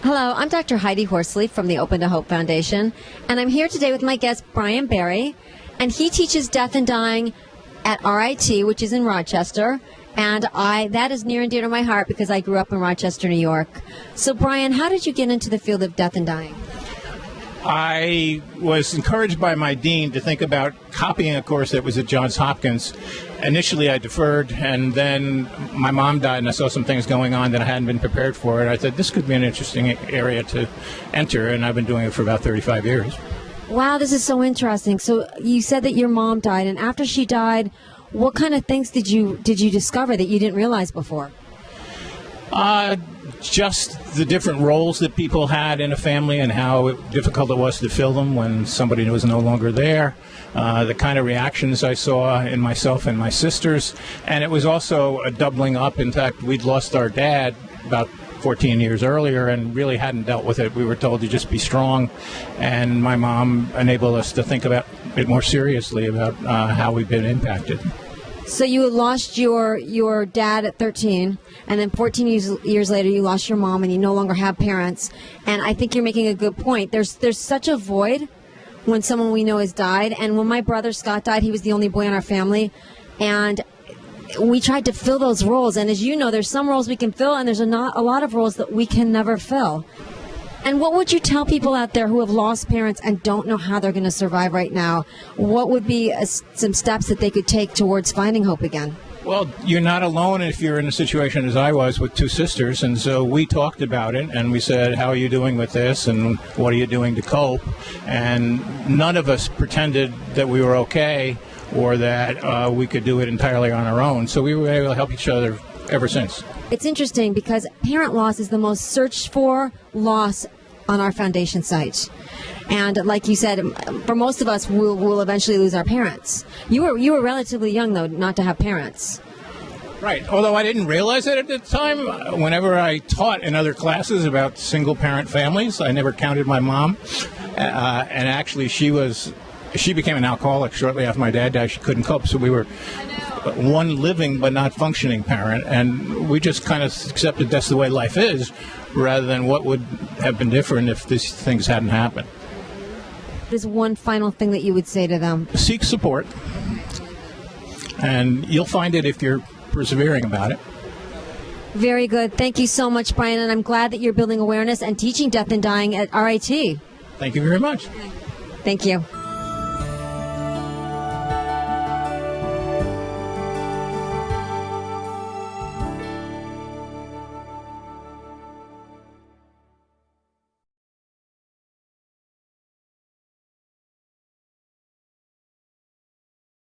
Hello, I'm Dr. Heidi Horsley from the Open to Hope Foundation, and I'm here today with my guest, Brian Barry, and he teaches death and dying at RIT, which is in Rochester, and that is near and dear to my heart because I grew up in Rochester, New York. So, Brian, how did you get into the field of death and dying? I was encouraged by my dean to think about copying a course that was at Johns Hopkins. Initially, I deferred, and then my mom died, and I saw some things going on that I hadn't been prepared for. And I thought this could be an interesting area to enter, and I've been doing it for about 35 years. Wow, this is so interesting. So you said that your mom died, and after she died, what kind of things did you discover that you didn't realize before? Just the different roles that people had in a family and how difficult it was to fill them when somebody was no longer there, the kind of reactions I saw in myself and my sisters, and it was also a doubling up. In fact, we'd lost our dad about 14 years earlier and really hadn't dealt with it. We were told to just be strong, and my mom enabled us to think about it more seriously about how we've been impacted. So you lost your dad at 13, and then 14 years later you lost your mom, and you no longer have parents. And I think you're making a good point. There's such a void when someone we know has died. And when my brother Scott died, he was the only boy in our family, and we tried to fill those roles. And as you know, there's some roles we can fill, and there's a lot of roles that we can never fill. And what would you tell people out there who have lost parents and don't know how they're going to survive right now? What would be some steps that they could take towards finding hope again? Well, you're not alone if you're in a situation as I was with two sisters, and so we talked about it, and we said, how are you doing with this, and what are you doing to cope? And none of us pretended that we were okay or that we could do it entirely on our own, so we were able to help each other ever since. It's interesting because parent loss is the most searched for loss on our foundation site. And like you said, for most of us, we'll eventually lose our parents. You were relatively young, though, not to have parents. Right. Although I didn't realize it at the time, whenever I taught in other classes about single-parent families, I never counted my mom. And actually, she became an alcoholic shortly after my dad died. She couldn't cope, so we were one living but not functioning parent, and we just kind of accepted that's the way life is, rather than what would have been different if these things hadn't happened. There's one final thing that you would say to them. Seek support, and you'll find it if you're persevering about it. Very good. Thank you so much, Brian, and I'm glad that you're building awareness and teaching death and dying at RIT. Thank you very much. Thank you.